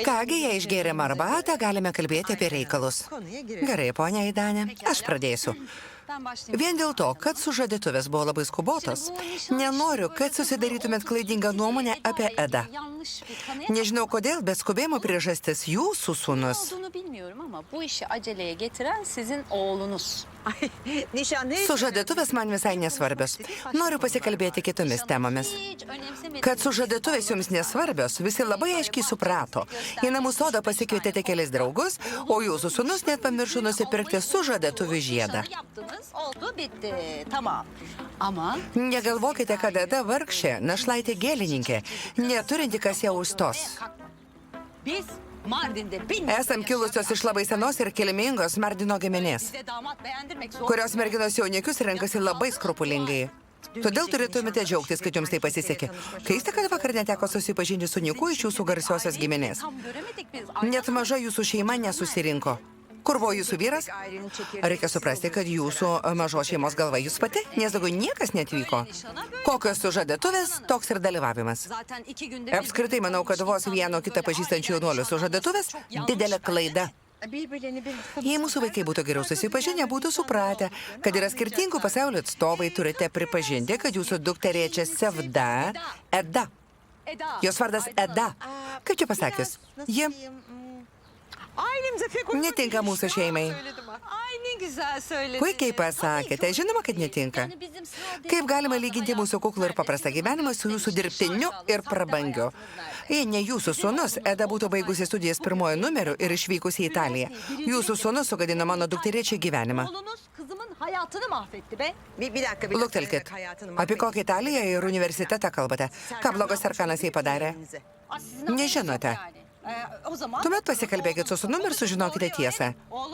Kągi, jei išgėrėm arbatą, galime kalbėti apie reikalus. Gerai, ponia Aidanė, aš pradėsiu. Vien dėl to, kad sužadėtuvės buvo labai skubotos, nenoriu, kad susidarytumėt klaidingą nuomonę apie Edą. Nežinau kodėl, bet skubėjimo priežastis jūsų sūnus. Sužadėtuvės man visai nesvarbios. Noriu pasikalbėti kitomis temomis. Kad sužadėtuvės jums nesvarbios, visi labai aiškiai suprato. Į namų sodą pasikvietėte kelis draugus, o jūsų sūnus net pamiršo nusipirkti sužadėtuvių žiedą. Negalvokite, kad Eda vargšė, našlaitė gėlininkė, neturinti kas ją užstos. Esam kilusios iš labai senos ir kilmingos Mardino giminės, kurios merginos jaunikius renkasi labai skrupulingai. Todėl turėtumėte džiaugtis, kad jums tai pasisekė. Keista, kad vakar neteko susipažinti su niku iš jūsų garsiosios giminės. Net maža jūsų šeima nesusirinko. Kur buvo jūsų vyras? Reikia suprasti, kad jūsų mažos šeimos galva jūs pati, nes daugiau niekas netvyko. Kokios sužadėtuvės, toks ir dalyvavimas. Apskritai, manau, kad vos vieno kitą pažįstančių jaunuolių sužadėtuvės didelė klaida. Jei mūsų vaikai būtų geriau susipažinę, būtų supratę, kad yra skirtingų pasaulio atstovai, turite pripažinti, kad jūsų dukterė čia Sevda, Eda. Jos vardas Eda. Kaip čia pasakius? Ji netinka mūsų šeimai. Puikiai pasakėte, žinoma, kad netinka. Kaip galima lyginti mūsų kuklų ir paprastą gyvenimą su jūsų dirbtiniu ir prabangiu? Jei ne jūsų sūnus, Eda būtų baigusi studijas pirmojo numeriu ir išvykusi į Italiją. Jūsų sūnus sugadino mano dukterėčiai gyvenimą. Luktelkit, apie kokią Italiją ir universitetą kalbate? Ką blogas Arkanas jai padarė? Nežinote. Tuomet pasikalbėkit su sūnum ir sužinokite tiesą.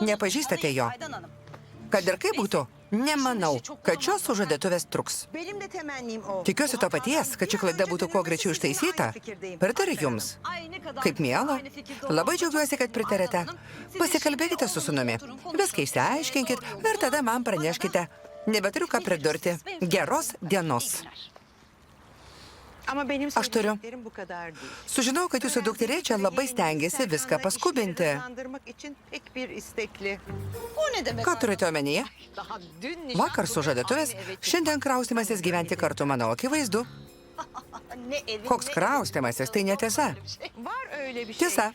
Nepažįstate jo. Kad ir kaip būtų, nemanau, kad šios sužadėtuvės truks. Tikiuosi to paties, kad ši klaida būtų kuo greičiau ištaisyta. Pritariu jums. Kaip miela. Labai džiaugiuosi, kad pritarėte. Pasikalbėkite su sūnumi. Viską išsiaiškinkit ir tada man praneškite. Nebeturiu ką pridurti. Geros dienos. Aš turiu. Sužinau, kad jūsų dukterė čia labai stengiasi viską paskubinti. Ką turite omenyje? Vakar sužadėtuvės, šiandien kraustymasis gyventi kartu, manau, akivaizdu. Koks kraustymasis, tai netiesa. Tiesa.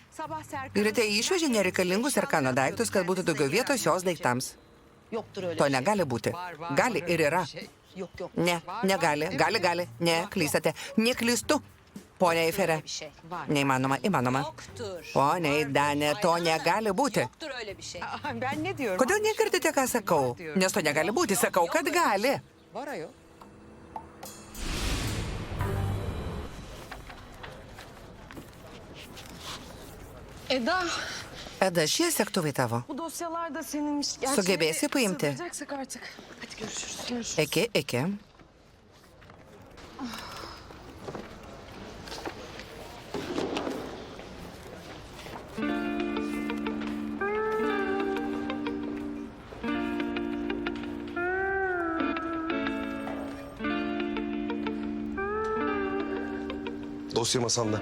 Ryte išvežė nereikalingus Arkano daiktus, kad būtų daugiau vietos jos daiktams. To negali būti. Gali ir yra. Ne, negali. Gali. Ne, klystate. Neklystu. Ponia Eiferė. Neįmanoma, įmanoma. Ponia Aidanė, to negali būti. Kodėl negirdite, ką sakau? Nes to negali būti. Sakau, kad gali. Eda, šie sektuvai tavo. Sugebėsi paimti? Iki.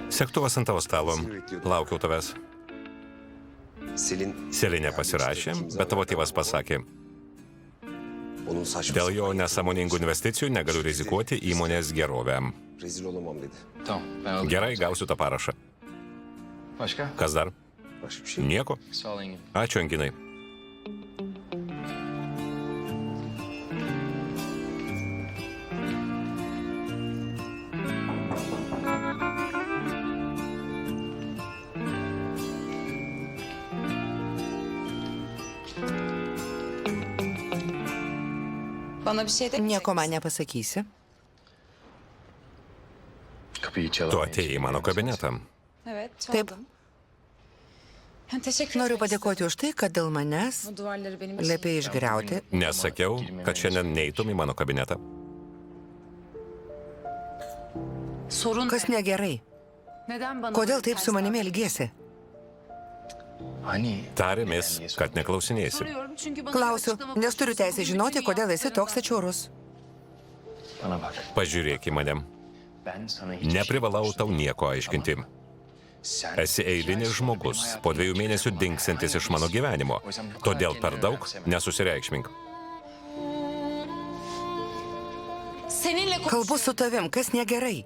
Sektuvas ant tavo stalo. Laukiau tavęs. Selinė pasirašė, bet tavo tėvas pasakė, dėl jo nesąmoningų investicijų negaliu rizikuoti įmonės gerovę. Gerai, gausiu tą parašą. Kas dar? Nieko. Ačiū, Anginai. Nieko man nepasakysi. Tu atėjai į mano kabinetą. Taip. Noriu padėkoti už tai, kad dėl manęs liepė išgriauti. Nesakiau, kad šiandien neitum į mano kabinetą. Kas negerai? Kodėl taip su manimi elgiesi? Tarėmės, kad neklausinėsi. Klausiu, nes turiu teisę žinoti, kodėl esi toks atšiaurus. Pažiūrėk į mane. Neprivalau tau nieko aiškinti. Esi eilinis žmogus, po 2 mėnesių dingsantis iš mano gyvenimo. Todėl per daug nesusireikšmink. Kalbu su tavim, kas negerai.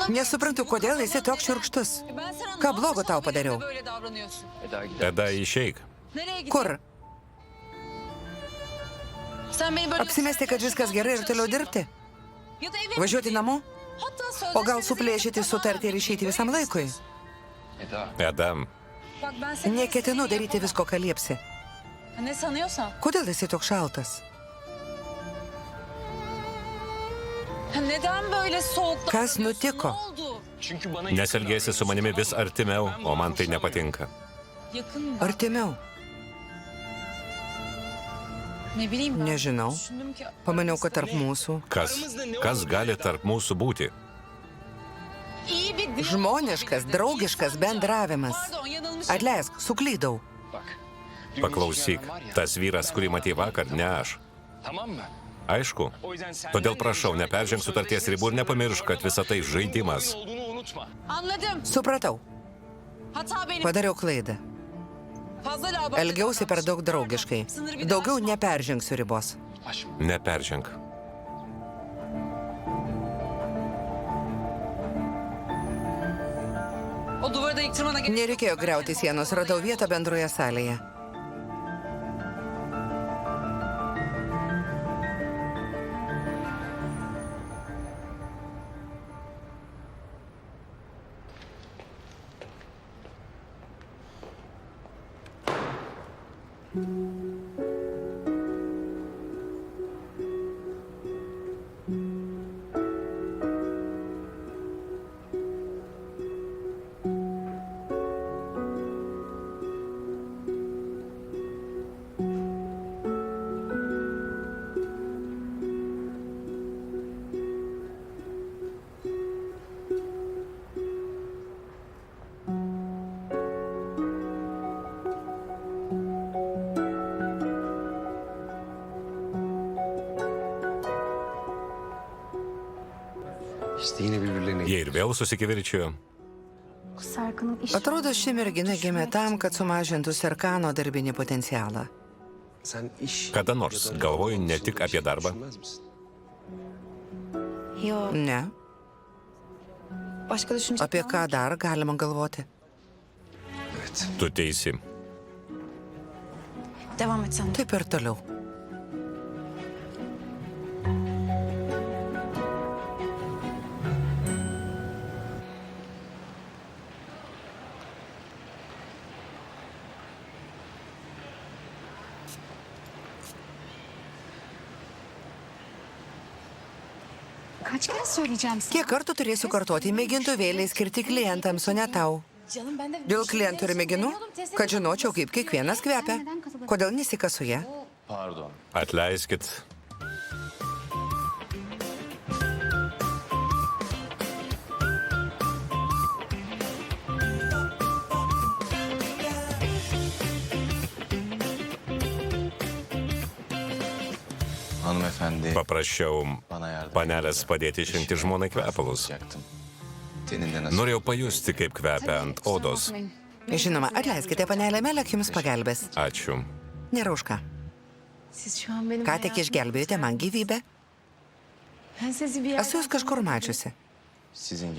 Nesuprantu, kodėl esi toks šiurkštus. Ką blogo tau padariau? Eda, išeik. Kur? Apsimesti, kad viskas gerai ir toliau dirbti? Važiuoti namo? O gal suplėšyti sutartį ir išeiti visam laikui? Eda, Neketinu daryti visko, ką liepsi. Kodėl esi toks šaltas? Kas nutiko? nes elgėsi su manimi vis artimiau, o man tai nepatinka. Artimiau. Nežinau. Pamaniau, kad tarp mūsų. Kas gali tarp mūsų būti? Žmoniškas, draugiškas bendravimas. Atleisk, suklydau. Paklausyk, tas vyras, kurį matei vakar, ne aš. Aišku. Todėl prašau, neperžengk sutarties ribų ir nepamiršk, kad visa tai žaidimas. Supratau. Padariau klaidą. Elgiausi per daug draugiškai. Daugiau neperžengsiu ribos. Neperženk. Nereikėjo griauti sienos, radau vietą bendroje salėje. Jie ir vėl susikivirčijo. Atrodo, ši mergina gimė tam, kad sumažintų Serkano darbinį potencialą. Kada nors galvoju ne tik apie darbą. Ne. Apie ką dar galima galvoti? Tu teisi. Taip ir toliau. Kiek kartų turėsiu kartoti mėgintuvėliai skirti klientams, o ne tau? Dėl klientų ir mėginų, kad žinočiau, kaip kiekvienas kvepia. Kodėl nesikasuja? Atleiskit. Paprašiau panelės padėti išrinkti žmonai kvepalus. Norėjau pajusti, kaip kvepia ant odos. Žinoma, atleiskite, panelė Melek jums pagelbės. Ačiū. Nėra už ką. Ką tik išgelbėjote man gyvybę? Esu jūs kažkur mačiusi.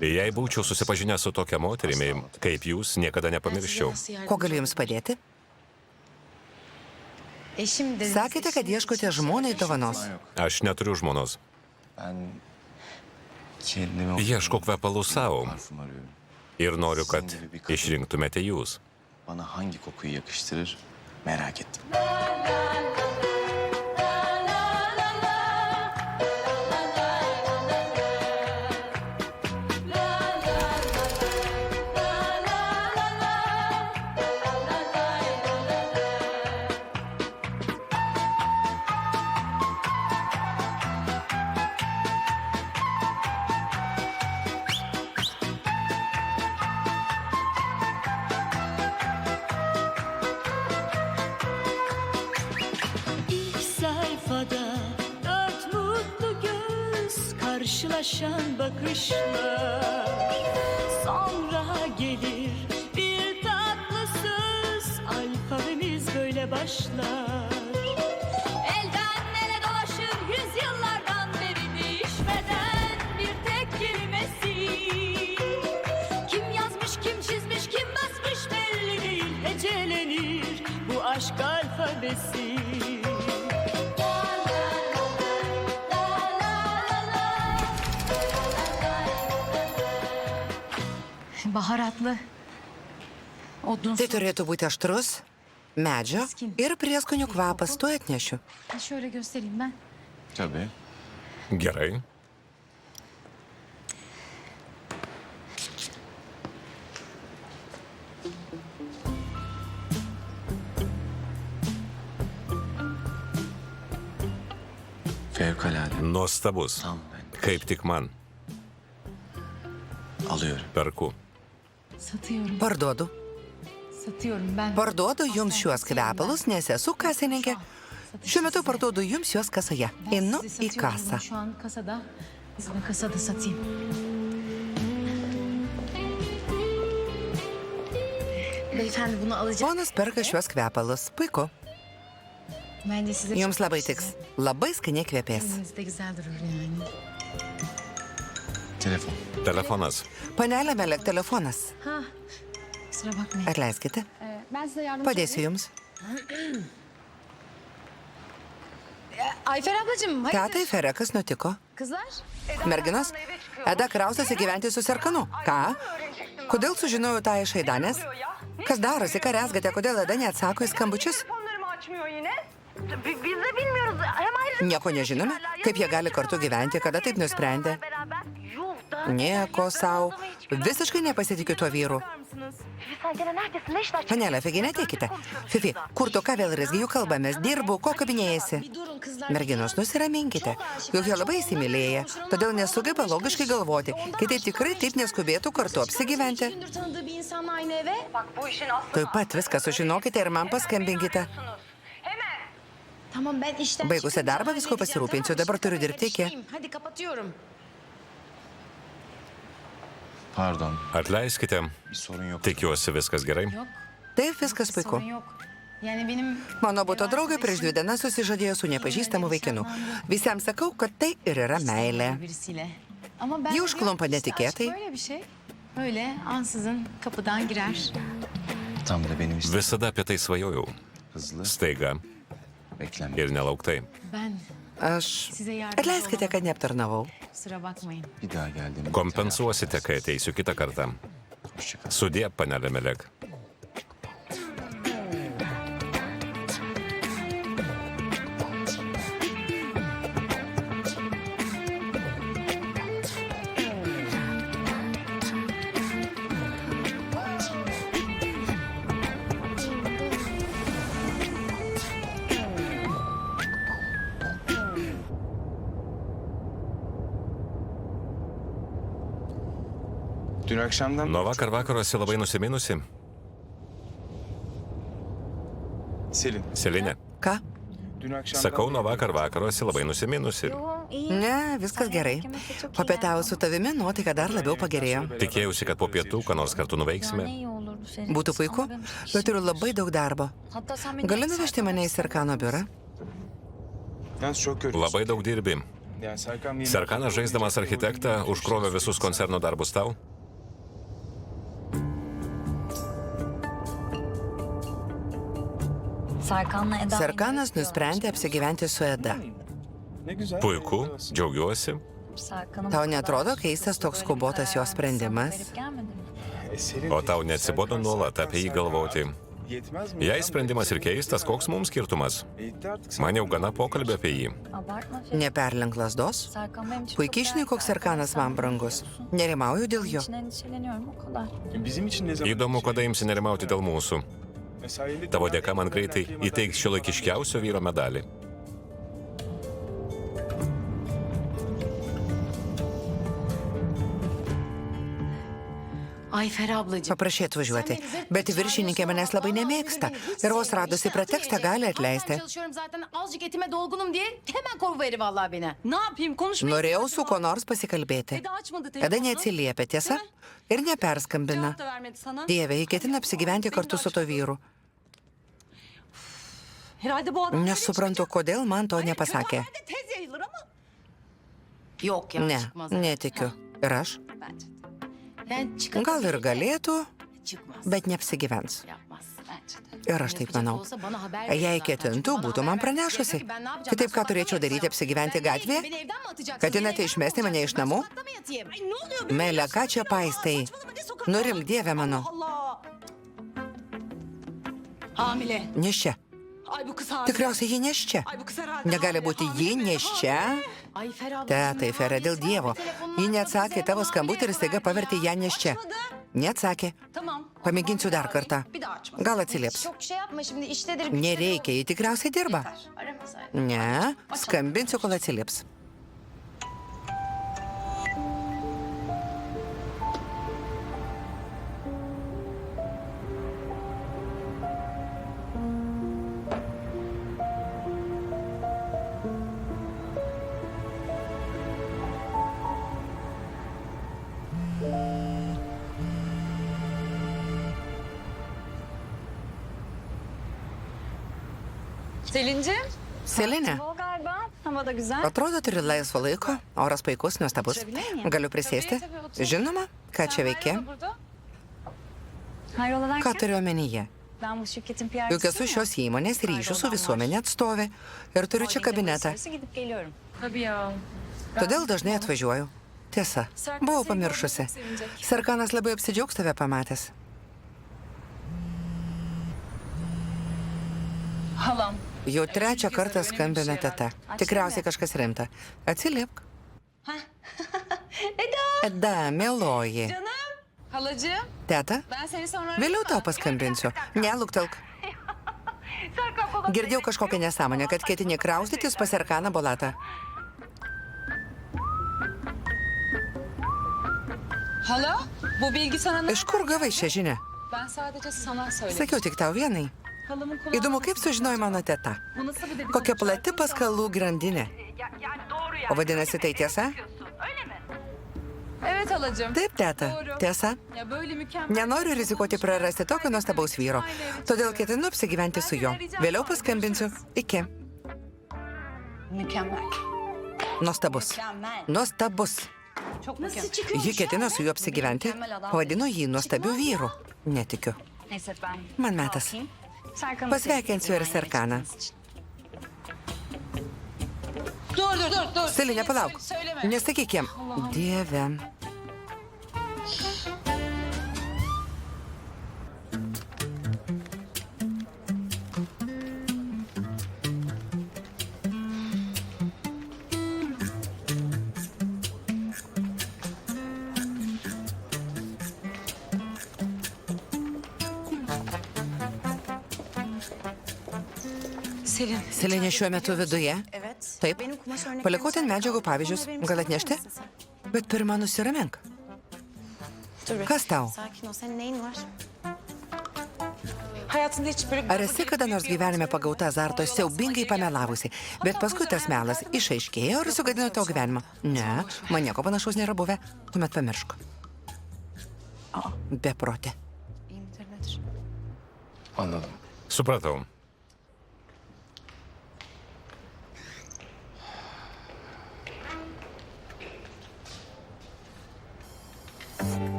Jei būčiau susipažinęs su tokia moterimi, kaip jūs, niekada nepamirščiau. Ko galiu jums padėti? Sakėte, kad ieškote žmonai dovanos. Aš neturiu žmonos. Ieškau kvepalų savo. Ir noriu, kad išrinktumėte jūs. Bana hangi kokuyu yakıştırır merak ettim. karşılaşan bakışlar. Sonra gelir bir tatlı söz, alfabemiz böyle başlar. Elden ele dolaşır yüzyıllardan beri değişmeden bir tek kelimesi. Kim yazmış, kim çizmiş, kim basmış belli değil. Hecelenir bu aşk alfabesi. Baharatlı. Odun. Tai turėtų būti aštrus, medžio ir prieskonių kvapas, tu atnešiu. Şöyle göstereyim ben. Tabii. Gerai. Fevkalade. Nuostabus. Tam ben. Kaip tik man. Alıyorum. Perku. Satıyorum. Parduodu. Satıyorum ben. Parduodu jums šiuos kvepalus, nes esu kasininkė. Šiuo metu parduodu jums juos kasoje. Ben Einu size į satıyorum kasą. bunu Şu an kasada. Size kasada satayım. Beyefendi bunu alacak. Ponas perka šiuos kvepalus. Puiku. Bence size Jums çok labai size. tiks. Labai skaniai kvepės. Elinizde güzel durur yani. Telefon. Telefonas. Panelė Melek telefonas. Ha. Kusura bakmayın. Atleiskite. Ben size yardımcı Padėsiu jums. Ayfer ablacığım hayırdır? Tetai Fere, kas nutiko? Kızlar. Merginos, Eda kraustosi gyventi su Serkanu. Ką? Kodėl sužinojau tą iš Aidanės? Kas darosi, ką rezgate, kodėl Eda neatsako į skambučius? Telefonlarımı açmıyor yine. Biz de bilmiyoruz. Hem ayrı Nieko nežinome, kaip jie gali kartu gyventi, kada taip nusprendė. beraber. Yuh da. Nieko savo. Visiškai nepasitikiu tuo vyru. Fifi sen gene neredesin? Ne işler Panelė, Figi, neteikite. Fifi, kur tu ką vėl rezgi, jų kalbamės, dirbu, ko kabinėjasi. Bir durun kızlar. Merginos, nusiraminkite. Juk jie labai įsimylėję, todėl nesugeba logiškai galvoti. Kitaip tikrai taip neskubėtų kartu apsigyventi. 2 gündür tanıdığı bir insanla aynı eve. Bak bu işin aslı. Taip pat viską sužinokite ir man paskambinkite. Hemen. Tamam ben işten Baigusi çıkınca darbą, haber visko vereceğim, pasirūpinsiu, tamam mı? dabar turiu Şimdi dirbti iki. kaçayım. Hadi kapatıyorum. Pardon. Atleiskite. Bir sorun yok. Tikiuosi viskas gerai. Yok. Taip, viskas puiku. Sorun yok. Yani benim Mano buto draugai prieš 2 dienas susižadėjo su nepažįstamu vaikinu. Visiems sakau, kad tai ir yra meilė. birisiyle. Ama ben Ji užklumpa netikėtai. Böyle bir şey. Böyle ansızın kapıdan girer. Tam da benim istediğim. Visada apie tai svajojau. Hızlı. Staiga Beklenmedik. ir nelauktai. Ben Aš... size yardımcı Atleiskite, kad neaptarnavau. Kusura bakmayın. Bir daha geldiğimde. Kompensuosite, kai ateisiu kitą kartą. Hoşçakal. Sudie, panelė Melek. Dün akşamdan Nuo vakar vakaro esi labai nusiminusi. Selin. Selinė. Ką? Dün akşamdan Sakau, nuo vakar vakaro esi labai nusiminusi. Ne, viskas gerai. Papietavau su tavimi, nuotaika dar labiau pagerėjo. Tikėjausi, kad po pietų, ką nors kartu nuveiksime. Būtų puiku, bet turiu labai daug darbo. Gali nuvežti mane į Serkano biurą? Yalnız çok kötü. Labai daug dirbi. Yani Serkan benim... Serkanas, žaisdamas architektą, užkrovė visus koncerno darbus tau. Serkanas nusprendė apsigyventi su Eda. Ne güzel. Puiku, džiaugiuosi. Tau netrodo keistas toks skubotas jo sprendimas? Selin, O tau neatsibodo nuolat apie jį galvoti. yetmez mi? Jei sprendimas ir keistas, koks mums skirtumas? Yetti artık. Man jau gana pokalbė apie jį. Neperlenk lasdos? Puikiai žinai, koks Serkanas man brangus. Nerimauju dėl jo. Bizim için ne zaman? Įdomu, kada imsi nerimauti dėl mūsų. Sayende Tavo dėka man greitai įteiks šiuolaikiškiausio vyro medalį. Ayfer ablacığım. Paprašė atvažiuoti, bet viršininkė manęs labai nemėgsta ir vos radusi pretekstą gali atleisti. Çalışıyorum zaten azıcık etime dolgunum diye hemen kovuveri vallahi beni. Ne yapayım konuşmayı? Norėjau su kuo nors pasikalbėti. Eda açmadı Tada telefonu. neatsiliepia, tiesa? Ir neperskambina. Cevap da vermedi sana. Dieve, ji ketina apsigyventi kartu su to vyru. Herhalde bu adam... Nesuprantu, kodėl man to nepasakė. Herhalde tez yayılır ama. Yok ya Ne, çıkmaz. netikiu. Ir aš? Bence de. Ben çıkarım. Gal ir galėtų, Çıkmaz. bet neapsigyvens. Yapmaz. Bence de. Ir aš taip manau. Olsa bana haber verir Jei zaten. ketintų, Bana būtų man haber verir. pranešusi. Ben ne yapacağım? Kitaip, ką Ben turėčiau sokakta mı daryti, yatacağım? apsigyventi Ben gatvėje? Beni evden mi atacaksın? Ketinate Beni išmesti evden mi mane iš atacaksın? namų? Ben sokakta mı yatayım? Ay ne oluyor? be? Meile, ką čia paistai? Saçmalama, ne sokakta? Nurimk, Dieve mano. Allah. Hamile. Neščia. Ay bu kız hamile. Tikriausiai ji neščia. Ay bu kız herhalde Negali hamile, būti hamile ji be, neščia. Ayfer abla. Tetai, Fere, dėl Dievo. Ji neatsakė tavo skambutį ir staiga pavertė ją neščia. Neatsakė. Tamam. Pamėginsiu dar kartą. Bir daha açma. Gal atsilieps. Çok şey yapma şimdi iştedir. Nereikia, ji tikriausiai dirba. Aramasaydın. Ne, skambinsiu, kol atsilieps. Selin'cim. Selinė, O galiba. Hava da güzel. atrodo, turi laisvo laiko, oras puikus, nuostabus. Galiu prisėsti? Žinoma, ką čia veiki? Burada. Hayrola derken? Ką turiu omenyje? Ben bu şirketin PR Juk esu šios įmonės ryšių su visuomenė atstovė ir turiu čia kabinetą. Gidip geliyorum. Tabii ya. Todėl dažnai atvažiuoju. Tiesa, buvau pamiršusi. Sarkanas labai apsidžiaugs tave pamatęs. Halam. Jau trečią kartą skambina teta. Tikriausiai kažkas rimta. Atsiliepk. Eda, mieloji. Canım. Halacığım. Teta, Ben seni sonra... vėliau tau paskambinsiu. Neluktelk. Girdėjau kažkokią nesąmonę, kad ketini kraustytis pas Serkaną Bolatą. Hala, bu bilgi sana ne? Iš kur gavai šią žinią? Ben sadece sana söyledim. Sakiau tik tau vienai. Halamın kulağına... Įdomu, kaip sužinojo mano teta. Bu nasıl bir dedikodu? Kokia plati paskalų grandinė. Yani doğru yani. O vadinasi, tai tiesa? Öyle mi? Evet halacığım. Taip, teta. Tiesa. Ya böyle mükemmel... Nenoriu rizikuoti prarasti tokio nuostabaus vyro. Todėl ketinu apsigyventi su juo. Vėliau paskambinsiu. Iki. Mükemmel. Nuostabus. Mükemmel. Nuostabus. Çok mükemmel. Ji ketino su juo apsigyventi. Pavadino jį nuostabiu vyru. Netikiu. Neyse ben... Man metas. kalkayım. Serkan'ı Pasveikinsiu ir sevdim. Serkaną. Dur. Selinė, palauk. Söyleme. Nesakyk jam. Dieve. Selin. Selinė šiuo metu viduje. Taip. Palikau ten medžiagų pavyzdžius. Gal atnešti? Bet pirmą nusiramink. Kas tau? Sakin ol, senin neyin var? Hayatında hiç böyle... Ar esi kada nors gyvenime pagauta azarto siaubingai pamelavusi, bet paskui tas melas išaiškėjo ir sugadino tavo gyvenimą? Ne, man nieko panašaus nėra buvę. Tuomet pamiršk. Beprotė. İyi midir nedir? Anladım. Supratau.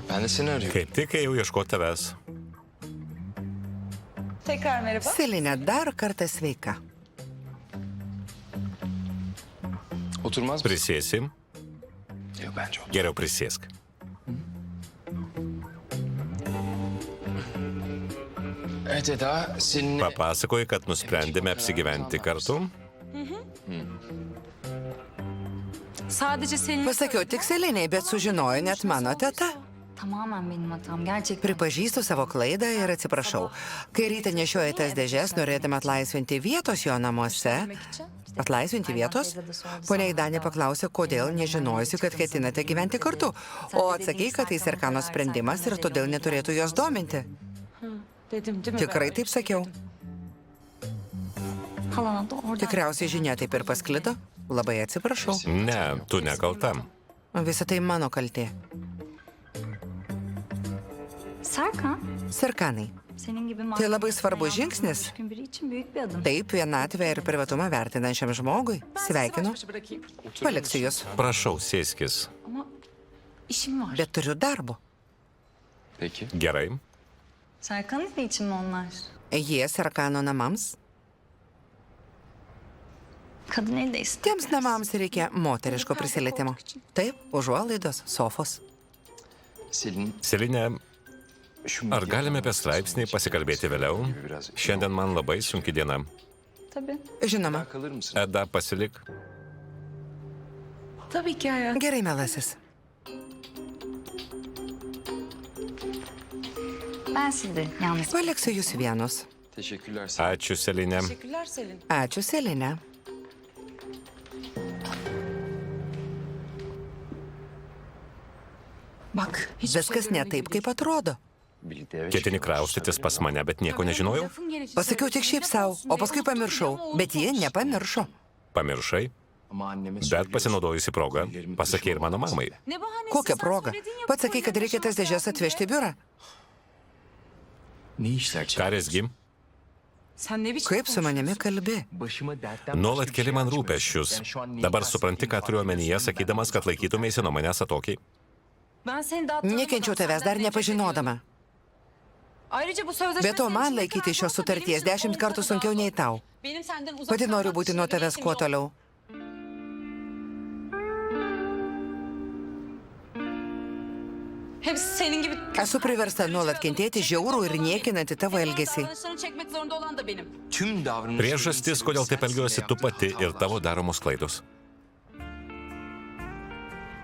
Ben de seni arıyorum. Kaip tik ėjau ieškoti tavęs. Tekrar merhaba. Selinė dar kartą sveika. Oturmaz mısın? Prisėsim. Yok bence otur. Geriau prisėsk. Evet Eda, seninle... Papasakoji, kad nusprendėme apsigyventi kartu. Sadece senin... Pasakiau tik Seliniai, bet sužinojo net mano teta. Tamamen benim hatam. Gerçekten. Pripažįstu savo klaidą ir atsiprašau. Kai ryte nešiojatės dėžes, norėtume atlaisvinti vietos jo namuose. Atlaisvinti vietos? Ponia Idanė paklausė, kodėl nežinojusi, kad ketinate gyventi kartu. O atsakei, kad tai Serkano sprendimas ir todėl neturėtų jos dominti. Tikrai taip sakiau. Halana da orada. Tikriausiai žinia taip ir pasklido. Labai atsiprašau. Ne, tu nekalta. Visą tai mano kaltė. Serkan, Serkanai, senin gibi tai labai svarbus žingsnis. Düşkün biri için büyük bir adım. Taip, vienatvę ir privatumą vertinančiam žmogui. Sveikinu. Paliksiu jūs. Prašau, sėskis. Ama işim var. Bet turiu darbo. Peki. Gerai. Serkan'ın ne için mi onlar? Jie Serkano namams. Kadın elde ister. Tiems namams reikia moteriško prisilietimo. Taip, užuolaidos, sofos. Selin, Selinė, şu ar galime apie straipsnį pasikalbėti vėliau? Šiandien man labai sunki diena. Tabii. Žinoma. kalır mısın? Eda, pasilik. Tabii ki hayatım. Gerai, melasis. Ben sizi yalnız. Paliksiu jūs vienus. Teşekkürler Selin. Ačiū, Selinė. Teşekkürler Selin. Ačiū, Selinė. Bak, hiçbir Viskas ne taip, kaip atrodo. Birlikte eve Ketini kraustytis pas mane, bet nieko nežinojau? Pasakiau tik šiaip savo, o paskui pamiršau. Bet jie nepamiršo. Pamiršai, Ama anneme bet pasinaudojusi progą, pasakė ir mano mamai. Ne bahanesi? Kokią Sen progą? söyledin ya, Pats sakai, bu kad reikia tas yaşam dėžes atvežti į biurą. Ne işler çeviriyorsun? Karesgi, Sen ne biçim Kaip su manimi kalbi? Başıma dertten nuolat başka bir keli şey man açmıyorsun. rūpesčius. Ben şu an neyin Dabar karşısındayım supranti, ką turiu omenyje, sakydamas, kad laikytumėsi nuo manęs atokiai. Ben seni daha tanımadan Nekenčiau tavęs senden dar nefret ediyorum. nepažinodama. Ayrıca bu sözleşme Be to, senin man için ne laikyti kadar šios zorsa benim sutarties için 10 kartų ondan sunkiau daha nei zor. tau. Benim senden uzak Pati noriu kalmak būti için nuo bir tavęs niyetim kuo yok. toliau. Hepsi senin gibi Esu priversta nuolat kentėti žiaurų ir niekinantį tavo elgesį. davranışlarını çekmek zorunda olan da benim. Tüm davranışlarını Priežastis, kodėl taip elgiuosi, tu pati ir tavo daromos klaidos.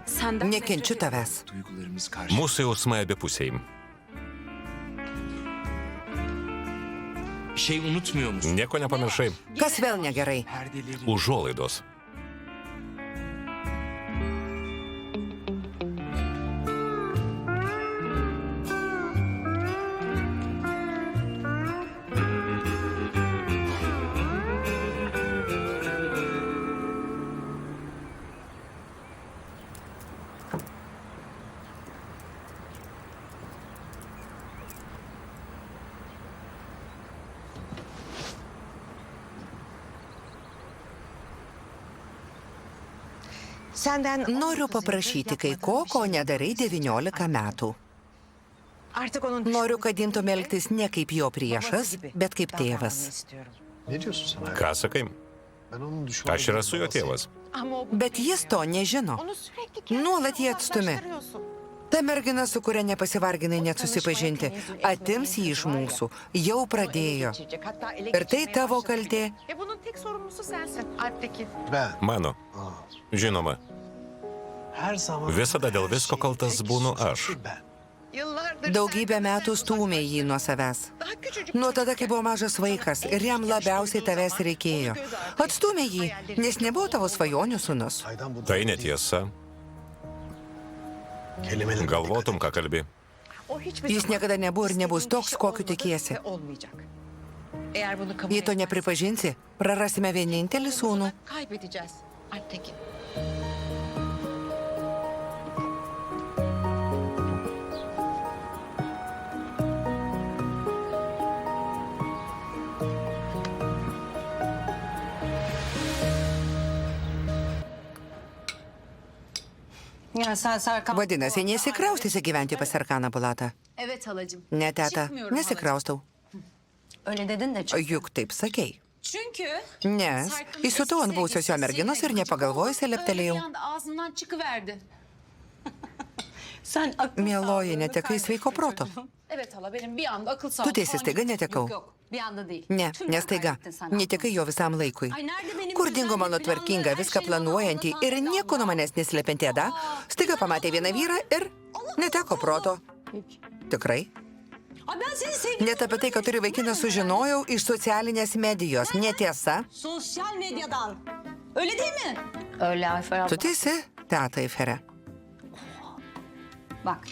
Senden Nekenčiu tavęs. Duygularımız karşı. Mūsų jausmai abipusiai. Bir şey unutmuyor musun? Nieko nepamiršai. Kas vėl negerai? Perdeleri. Užuolaidos. Senden Noriu paprašyti kai ko nedarai 19 metų. artık onun Noriu, kad imtum elgtis ne kaip jo priešas, bet kaip tėvas. istiyorum. Ne diyorsun sen hayatım? Ką sakai? Ben onun düşmanı Aš ir esu jo tėvas. Ama o Bet jis to nežino. onu sürekli kendine Nuolat jį atstumi. uzaklaştırıyorsun. Ta mergina, su kuria nepasivarginai net susipažinti, atims jį iš mūsų. Jau pradėjo. Geçirecek, hatta ele Ir tai geçirmeye tavo başladı. kaltė. Ve bunun tek sorumlusu sensin Alptekin. Ben. Mano. Žinoma, Her zaman... visada dėl visko kaltas būnu aš. Ben. Yıllardır Daugybę sen metų bizden stūmė jį nuo savęs. daha küçücük Nuo tada, kai buvo mažas vaikas ir jam labiausiai tavęs reikėjo. Atstūmė jį, nes nebuvo tavo svajonių sūnus. Aydan bu Tai netiesa. Kelimelerine Galvotum, ką kalbi. o hiçbir Jis zaman niekada nebuvo ir nebus istediğin toks, kişi kokiu olmadı tikiesi. ve olmayacak. Eğer bunu kabul Jei to etmezsen nepripažinsi, prarasime vienintelį sūnų. kaybedeceğiz Alptekin. Ya sen Serkan. Vadinasi, nesikraustysi gyventi pas Serkaną Bulatą. Evet halacığım. Ne, teta, Çıkmıyorum nesikraustau. Öyle dedin de çok. Juk taip sakei. Çünkü Nes įsutau ant būsios jo merginos ir nepagalvojusi Öyle bir leptelėjau. anda ağzından çıkıverdi. sen akıl Mieloji, sağlığını netekai sveiko proto. Evet hala benim bir anda akıl sağlığı. Tu teisi, staiga netekau. Yok yok bir anda değil. Ne, Tüm nestaiga. kaybettin sen. Netekai jo visam laikui. Ay nerede benim Kur dingo düzenli mano planlı, tvarkinga, her viską şeyi bana planuojanti anlatan ir nieko nuo manęs neslepianti Eda? Staiga pamatė vieną vyrą ir Neteko proto. Tikrai? Ay ben senin sevgilin. Net apie tai, kad turi vaikiną, sužinojau iš socialinės medijos. Netiesa. Sosyal medyadan. Öyle değil mi? Öyle Ayfer abla. Tu teisi, teta Aiferė. Bak.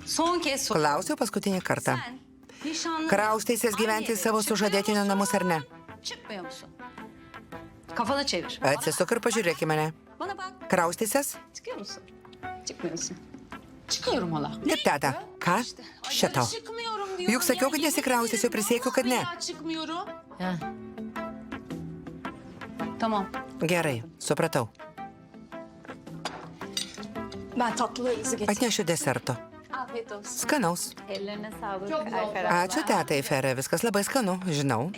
Son kez sor. Klausiau paskutinį kartą. Sen nişanlı Kraustaisies gyventi į savo sužadėtinio namus ar ne? çıkmıyor musun? Kafanı çevir. Atsisuk ir pažiūrėk į mane. Bana bak. Kraustysies? Çıkıyor musun? Çıkmıyorsun. Çıkıyorum hala. Ir teta. Ką? Šitau. Çıkmıyorum diyorum. Juk sakiau, kad nesikraustysiu, prisiekiu, kad ne. Ya çıkmıyorum. Tamam. Gerai, supratau. Ben tatlılarınızı getireyim. Atnešiu deserto. Afiyet olsun. Skanaus. Ellerine sağlık Ayfer abla. Ačiū teta Aiferė, viskas labai skanu, žinau.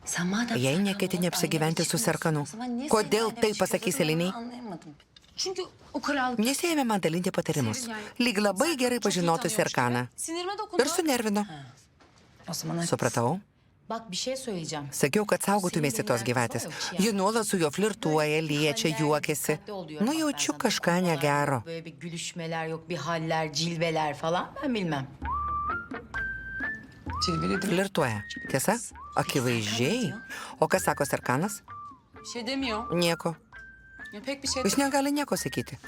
Sen madem... Jei neketini apsigyventi su Serkanu, kodėl tai pasakys Eliniai? Anlayamadım. Çünkü o krallık... Nesėjame man dalinti patarimus. Lyg labai gerai pažinotų Serkaną. Sinirime dokundu. Ir sunervino. O zaman Supratau. Bak bir şey söyleyeceğim. Sakiau, kad saugotumėsi tos gyvatės. Ji nuolat su juo flirtuoja, liečia, juokiasi. Nu, jaučiu kažką negero. Böyle bir gülüşmeler yok, bir haller, cilveler falan ben bilmem. Flirtuoja. Tiesa? Akivaizdžiai. O kas sako Serkanas? Bir şey demiyor. Nieko. Ya pek bir şey Jis negali nieko sakyti.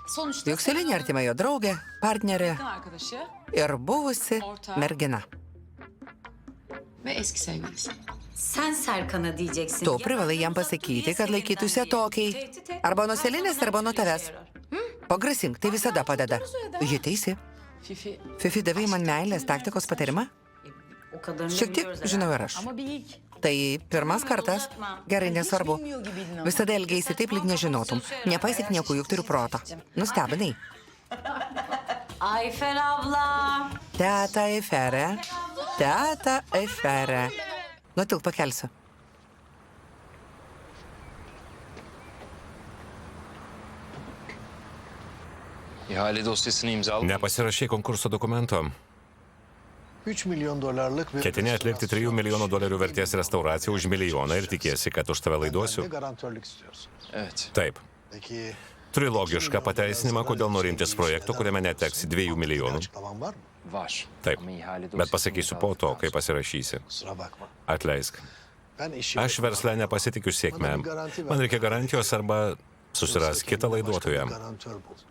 Sonuçta Juk Selinė artima jo draugė, partnerė arkadaşı ir buvusi mergina. ve eski sevgilisi. Sen Serkan'a diyeceksin. Tu privalai jam pasakyti, kad laikytųsi atokiai. Arba nuo Selinės, arba nuo tavęs. Pagrasink, tai visada padeda. Ji teisi. Fifi. Fifi, davai man meilės taktikos patarimą? O kadarını Šiek tiek biliyoruz žinau herhalde. ir aš. Ama bir ilk. Tai pirmas kartas. Gerai, nesvarbu. Visada elgeisi taip, lyg nežinotum. Nepaisyk nieko, juk turiu protą. Nustebinai. Ayfer abla. Teta Aiferė. Teta Aiferė. Nutilk, pakelsiu. İhale dosyasını imzaladı. Nepasirašai konkurso dokumento. 3 milyon dolarlık bir... Ketini atlikti 3 milijonų dolerių vertės restauraciją už milijoną ir tikiesi, kad už tave laiduosiu? Ne garantörlük istiyorsun? Evet. Taip. Peki... Turi logišką pateisinimą, kodėl norintis projekto, kuriame neteksi 2 milijonų. Açıklaman var mı? Var. Taip. Ama ihale dosyasını Bet pasakysiu po to, kai pasirašysi. Kusura bakma. Atleisk. Ben işi... Aš versle nepasitikiu sėkmę. Man reikia garantijos arba susiras kitą laiduotoją. Garantör bul.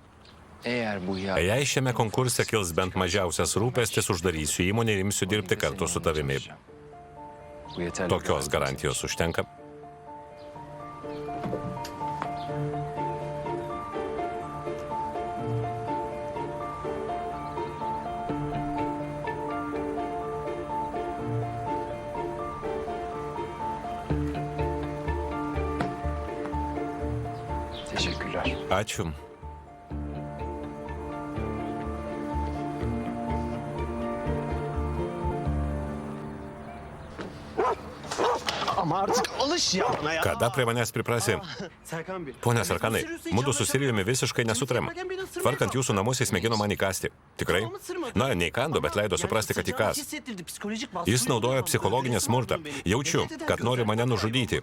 Eğer bu ihale... Jei šiame konkurse kils bent mažiausias rūpestis, uždarysiu įmonę ir imsiu dirbti kartu su tavimi. Bu yeterli Tokios garantijos užtenka. Teşekkürler. Ačiū. Ama artık alış ya bana ya. Kada prie manęs priprasi? Serkan Bey. Pone Sarkanai, mudu su Sirijumi visiškai nesutarėm. Tvarkant jūsų namus, jis mėgino man įkasti. Tikrai? Na, neįkando, bet leido suprasti, kad įkas. Jis naudojo psichologinę smurtą. Jaučiu, kad nori mane nužudyti.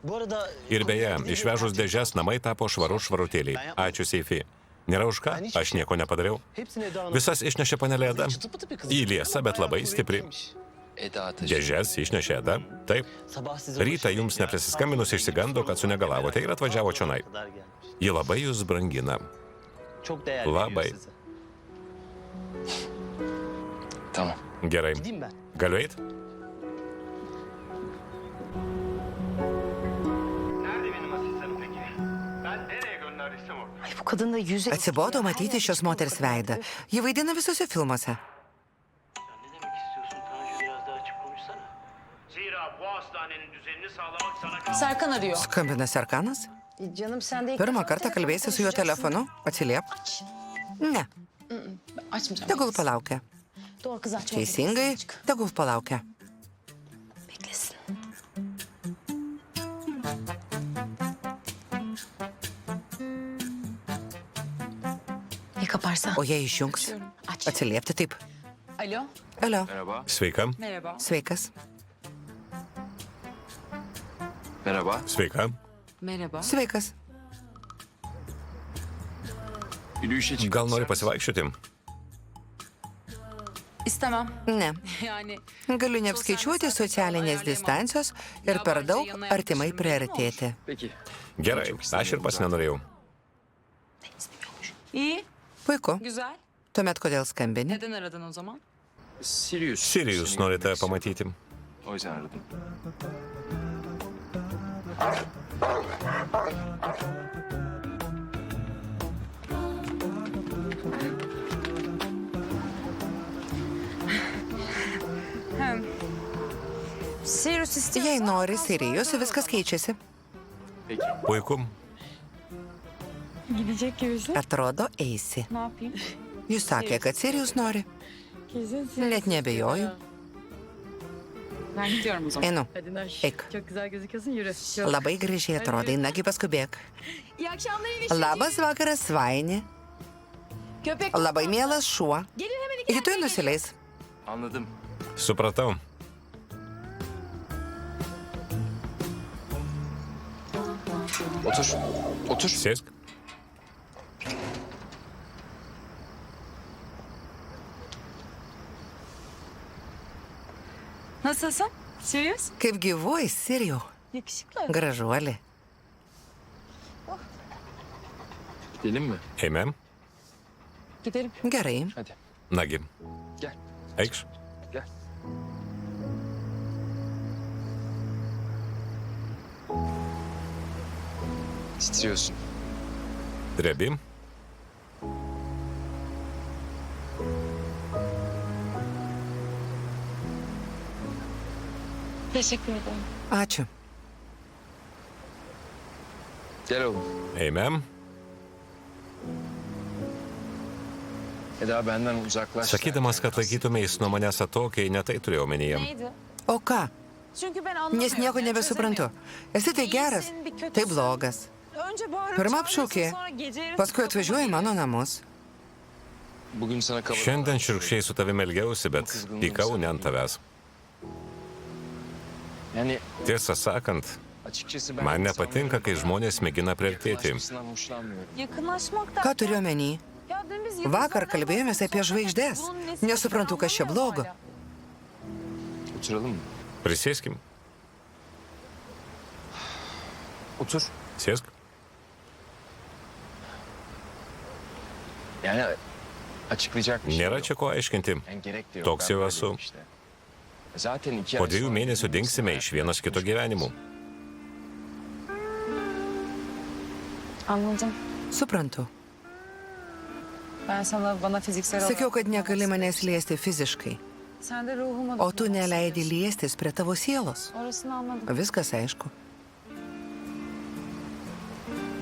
Bu arada... Ir beje, išvežus dėžes, namai tapo švarutėliai. Ačiū, Seifi. Nėra už ką, aš nieko nepadariau. Visas išnešė panelė Eda. Į liesą, bet labai stipri. Eda taşı. Dėžes išnešė Eda. Taip. Rytą jums neprisiskambinus išsigando, kad sunegalavote ir atvažiavo čionai. Ji labai jūs brangina. Labai. Tamam. Gerai. Galiu eit? Bu kadın da yüze... Atsibodo matyti šios moters veidą. Ji vaidina visuose filmuose. Ne demek istiyorsun Tanju, biraz daha açık konuşsana. Zira bu hastanenin düzenini sağlamak sana kalmış. Serkan arıyor. Skambina Serkanas. Canım sen de... Pirmą kartą kalbėsi su juo telefonu. Atsiliep. Ne, Açmayacağım. tegul palaukia. Doğru kız açma. Teisingai, tegul palaukia. Beklesin. Ya kaparsa? O jei išjungs? Aç. Atsiliepti taip. Alo. Alio, Merhaba. Sveika. Merhaba. sveikas. Merhaba. Sveika. Merhaba. Sveikas. Yürüyüşe çık. Gal nori pasivaikščioti? İstemem. Ne. Yani Galiu neapskaičiuoti socialinės distancijos ir per daug artimai priartėti. Peki. Gerai, aš ir pas nenorėjau. iyi, Puiku. güzel. Tuomet kodėl skambini? Neden aradın o zaman? Sirius. Sirijus nori tave pamatyti. O yüzden aradım. Sirius istiyor. Jei nori Sirijus, viskas keičiasi. Peki. Puiku. Gidecek gibisin. Atrodo, eisi. Ne yapayım? Jūs sakė, kad Sirijus nori. Kesin Net nebejoju. Ben gidiyorum o zaman. Einu, eik. Çok güzel gözüküyorsun, yürü. Labai gražiai atrodai, nagi paskubėk. İyi akşamlar enişte. Labas vakaras, Svaini. Köpek. Labai mielas šuo. Gelin hemen iki Rytoj nusileis. Anladım. Supratau. Otur. Otur. Sėsk. Nasılsın? Sirius? Kaip gyvuoji, Sirijau. Yakışıklı. Gražuolė. Gidelim mi? Eime. Gidelim. Gerai. Hadi. Nagi, Gel. eikš. Gel. Titriyorsun. Drebi. Teşekkür ederim. Ačiū. Gel oğlum. Eime. Eda benden uzaklaş. Sakydamas, kad laikytumeis nuo manęs atokiai, netai turėjau omenyje. Neydi? O ką? Çünkü ben anlamıyorum. Nes nieko yani nebesuprantu. çözemiyorum. Esi tai geras, İyisin, bir kötüsün. tai blogas. Önce bağırıp Pirma çağırıyorsun, apšaukė, sonra gece yarısı paskui kapıma atvažiuoji į mano namus. Bugün sana kavga. Šiandien širkščiai su tavimi elgiausi, bet pykau ne ant tavęs. Yani Tiesą sakant, açıkçası ben man nepatinka, kai žmonės mėgina priartėti. yaklaşmasından hoşlanmıyorum. Yakınlaşmak da... Ką turiu omeny? Ya dün biz yıldızlardan Vakar kalbėjomės apie bahsediyorduk. žvaigždės. Bunun nesi- Nesuprantu, kas čia blogo. Hala. Oturalım mı? Prisėskim. Otur. Sėsk. Yani açıklayacak bir şey Nėra yok. čia ko aiškinti. Yani gerek de yok. Toks Ben jau böyleyim esu. işte. Zaten 2 Po ay 2 sonra mėnesių dingsime iš vienas kito gyvenimų. Anladım. Suprantu. Ben sana bana fiziksel olarak... Sakiau, kad negali manęs liesti fiziškai, Sen de ruhuma o tu dokunamazsın. neleidi liestis prie tavo sielos. Orasını anladım. Viskas aišku.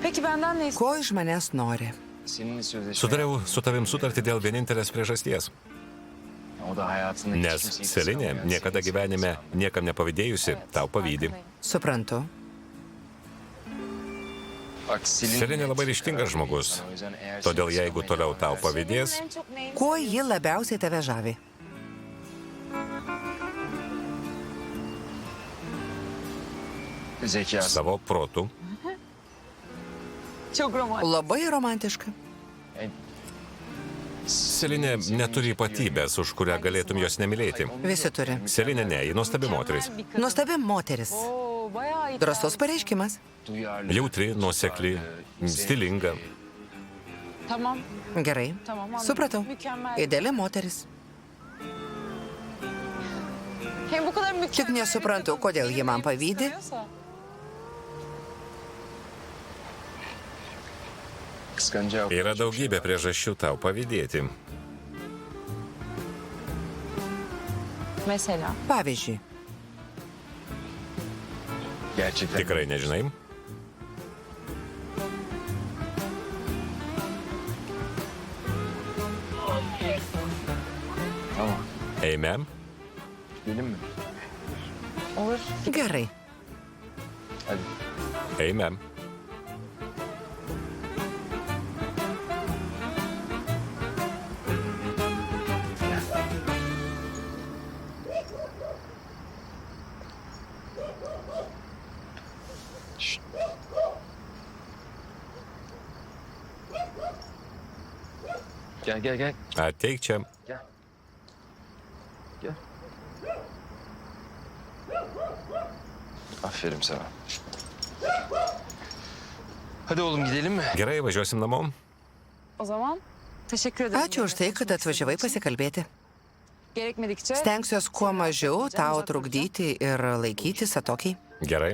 Peki benden ne istiyorsun? Ko iš manęs nori? seninle sözleşme. Sudariau su tavim sutartį dėl vienintelės priežasties. O da hayatında hiç Nes kimseyi Selinė, kıskanmayan, niekada seni gyvenime seven. niekam nepavydėjusi, tau pavydi. Suprantu. Bak, Selinė labai ryžtingas žmogus. Todėl jeigu toliau tau pavydės, En çok neyini Kuo ji labiausiai tave žavi? Zekası. savo protu, Çok romantik. Labai romantiška. Selinė neturi ypatybės, už kurią galėtum jos nemylėti. Visi turi. Selinė ne, ji nuostabi moteris. Nuostabi moteris. Oo, bayağı iyi. Drąsus pareiškimas. Jautri, nuosekli, stilinga. Tamam. Gerai. Tamam, anladım. Supratau. Mükemmel. Ideali moteris. Hem bu kadar mükemmel. Tik nesuprantu, kodėl ji man pavydi. Kıskancağı. Yra daugybė priežasčių tau pavydėti. Mesela. Pavyzdžiui, Gerçekten. Tikrai nežinai? Tamam. Eime, Gidelim mi? Olur. gerai. Hadi. eime. Gel. Ateik čia. Aferin sana. Hadi oğlum gidelim mi? Gerai, važiuosim namo. O zaman teşekkür ederim. Ačiū už tai, kad atvažiavai pasikalbėti. Gerekmedikçe Stengsiuos kuo mažiau tau trukdyti ir laikytis atokiai. Gerai.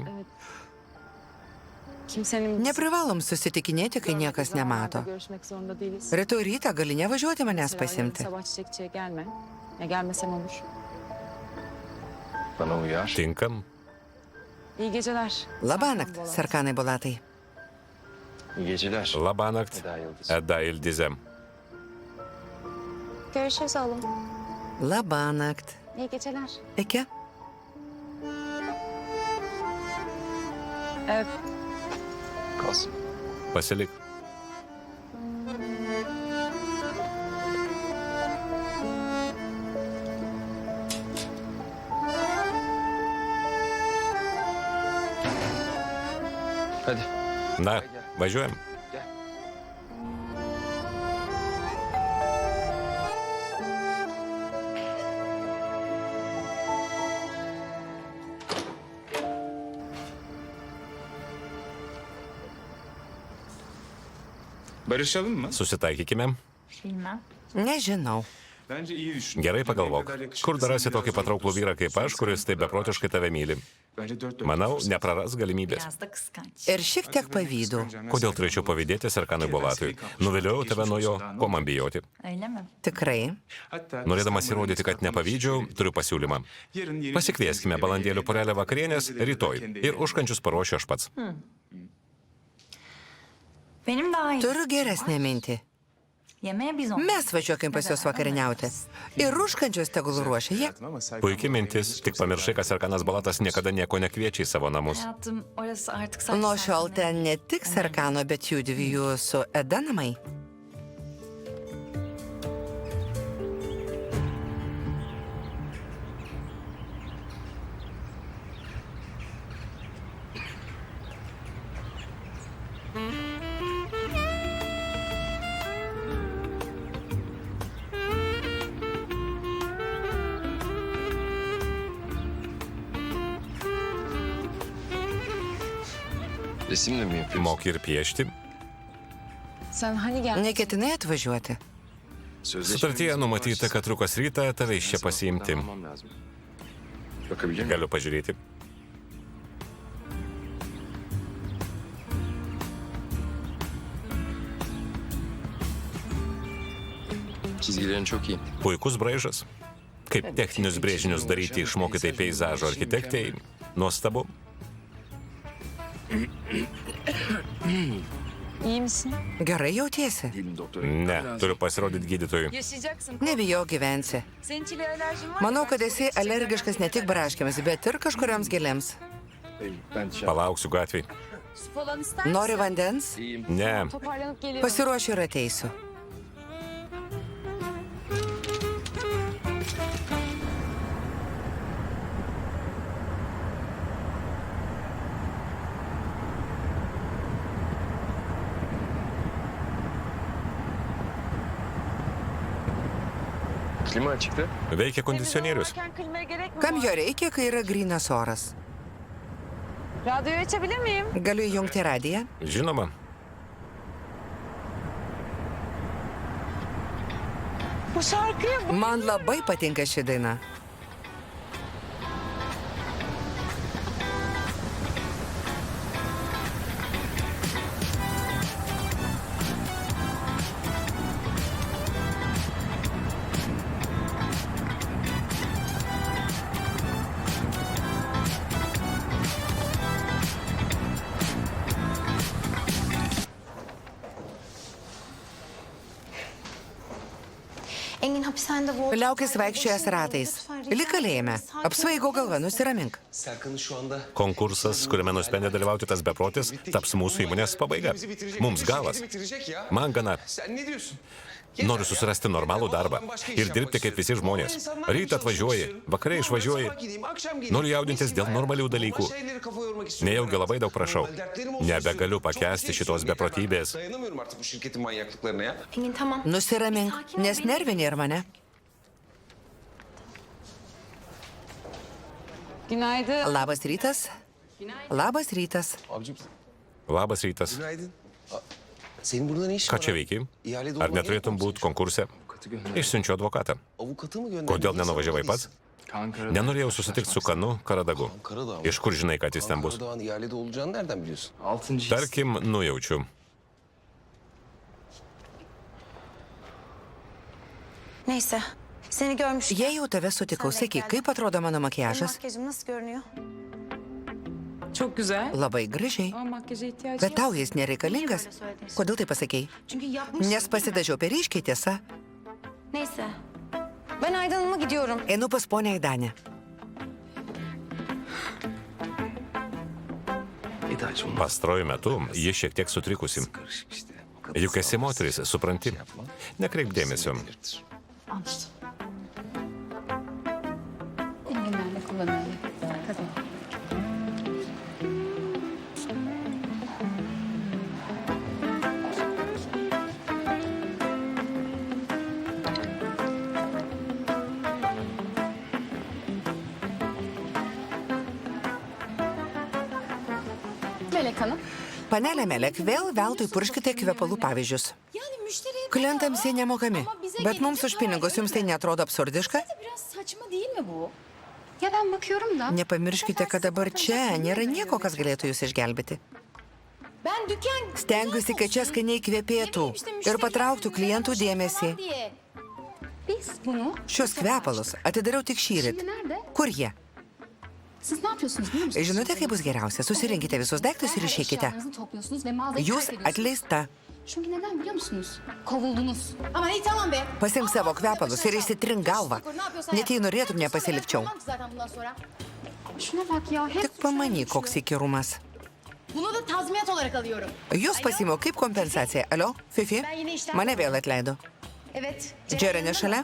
kimsenin... Neprivalom susitikinėti, kai niekas nemato. Görüşmek zorunda değiliz. Rytoj rytą gali nevažiuoti manęs pasimti. Sabah çiçekçiye gelme. Ya gelmesem olur. Bana uyar. Tinkam. İyi geceler. Labanakt, Sarkanai Bulatai. İyi geceler. Labanakt. Eda Yıldız. Eda Ildizem. Görüşürüz oğlum. Labanakt. İyi geceler. Iki. Kalsın. Pasilik. Hadi. Na, važiuojam. Barışalım mı? Susitaikykime. Bilmem. Nežinau. Bence iyi düşün. Gerai pagalvok. Kur dar rasi tokį patrauklų vyrą kaip aš, kuris taip beprotiškai tave myli? Bence dört Manau, nepraras galimybės. Biraz da kıskanç. Ir šiek tiek pavydų. Kodėl turėčiau pavydėti Sarkanui Bulatui? Nuviliau tave nuo jo, ko man bijoti? Öyle mi? Tikrai. Norėdamas įrodyti, kad nepavydžiau, turiu pasiūlymą. Pasikvieskime balandėlių porelę vakarienės rytoj ir užkančius paruošiu aš pats. Benim daha iyi. Turiu geresnę mintį. Yemeğe biz onu. Mes važiuokim pas juos vakarieniauti. Ir užkandžius tegul ruošia jie. Puikiai mintis, tik pamiršai, kad Sarkanas Bulatas niekada nieko nekviečia į savo namus. Hayatım orası artık sadece Nuo šiol ten ne tik Sarkano, bet jų dviejų su Eda namai. Resimle mi yapıyorsun? Moki ir piešti. Sen hani gel... Neketinai atvažiuoti. Sutartyje numatyta, kad trukas rytą tave iš čia pasiimti. Almam lazım. Bakabilir miyim? Galiu pažiūrėti. Çizgilerin çok iyi. Puikus braižas. Kaip techninius brėžinius daryti išmokytai peizažo architektei. Nuostabu. İyi misin? Gerai jautiesi. Değilim doktor. Ne, turiu pasirodyti gydytojui. Yaşayacaksın. Nebijau, gyvensi. Senin çileğe alerjin var mı? Manau, kad esi alergiškas ne tik braškėms, bet ir kažkurioms gėlėms. Ben dışarı. Palauksiu gatvėj. Su falan ister misin? Nori vandens? İyiyim. Ne, Toparlanıp geliyorum. Pasiruošiu ir ateisiu. Klima açıktı. veikia kondicionierius. Varken klimaya gerek mi Kam var? jo reikia, kai yra grynas oras? Radyoyu açabilir miyim? Galiu įjungti radiją? Žinoma. Bu şarkıyı... Man labai patinka ši daina. Engin hapishanede bu... Liaukis vaikščiojęs ratais. Lik kalėjime. Apsvaigo galva, nusiramink. Serkan'ı şu anda... Konkursas, kuriame nusprendė dalyvauti tas beprotis, taps mūsų įmonės pabaiga. Mums galas. Bitirecek ya. Man gana. Sen ne diyorsun? Noriu susirasti normalų darbą ir dirbti kaip visi žmonės. Rytą atvažiuoji, vakare išvažiuoji. Noriu jaudintis dėl normalių dalykų. Nejaugi labai daug prašau. Nebegaliu pakęsti šitos beprotybės. Engin tamam. Nusiramink, nes nervinė ir mane. Günaydın. Labas rytas. Labas rytas. Abicim, Labas rytas. günaydın. Senin burada ne işin Ką var? čia veiki? İhalede Ar olmaya neturėtum būti konkurse? Išsiunčiu advokatą. Avukatı mı gönderdin? Kodėl nenuvažiavai pats? Ankara'da. Nenorėjau susitikti su Kanu Karadagu. Karadağ mı? Iš kur žinai, kad jis ten bus? Karadağ'ın ihalede olacağını nereden biliyorsun? 6. his. Tarkim, nujaučiu. Neyse. Seni görmüşken. Jei jau tave sutikau, sakyk, kaip atrodo mano makiažas? Makyajım nasıl görünüyor? Çok güzel. Labai gražiai. Ama makyaja ihtiyacı Bet yok. tau jis nereikalingas. Kodėl tai pasakei? Çünkü yapmış. Nes pasidažiau per ryškiai, tiesa. Neyse. Ben Aydan Hanım'a gidiyorum. Einu pas ponę Aidanę. Eda'cığım Pastaruoju metu ji šiek tiek sutrikusi. karışık işte. Juk esi moteris, supranti. Nekreip dėmesio. Anlaştık. Enginlerle kullanıyorum. Tabii. Melek Hanım. Panelė Melek, vėl veltui purškite kvepalų pavyzdžius. Klientams jie nemokami. Bet mums už pinigus jums tai netrodo absurdiška? Biraz saçma değil mi bu? Ya ben bakıyorum da. Nepamirškite, kad dabar čia nėra nieko, kas galėtų jūs išgelbėti. Ben dükkan... Stengiuosi, kad čia skaniai kvepėtų ir patrauktų klientų dėmesį. Biz bunu... Šios kvepalus atidariau tik šįryt. Şimdi nerede? Kur jie? Siz ne yapıyorsunuz biliyor musunuz? Žinote, kaip bus geriausia? Susirinkite visus daiktus ir išeikite. Eşyalarınızı topluyorsunuz ve mağazayı Jūs terk ediyorsunuz. atleista. Çünkü neden biliyor musunuz? Kovuldunuz. Aman iyi tamam be. Pasimk savo kvepalus ir įsitrink galvą. Net jei norėtum, nepasilikčiau. Tamam ki zaten bundan sonra. Şuna bak ya. Hep Tik pamanyk, koks įkyrumas. Bunu da tazminat olarak alıyorum. Jūs pasimo kaip kompensacija. Alio, Fifi? Mane vėl atleido. Evet. Džerenė šalia?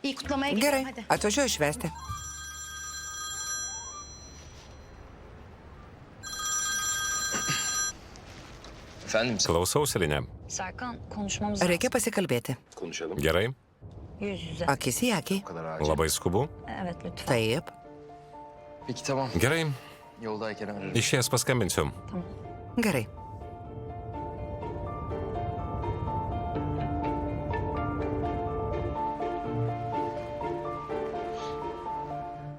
İyi kutlamaya Gerai, gidelim hadi. atvažiuoju išvesti. Efendim sen Klausausi, Linė. Serkan konuşmamız Reikia pasikalbėti. konuşalım. Gerai? yüz yüze. Akis į akį. Bu kadar acil. Labai skubu. Evet lütfen. Taip. Peki tamam. Gerai. Yoldayken ararım. Išėjęs paskambinsiu. Gerai.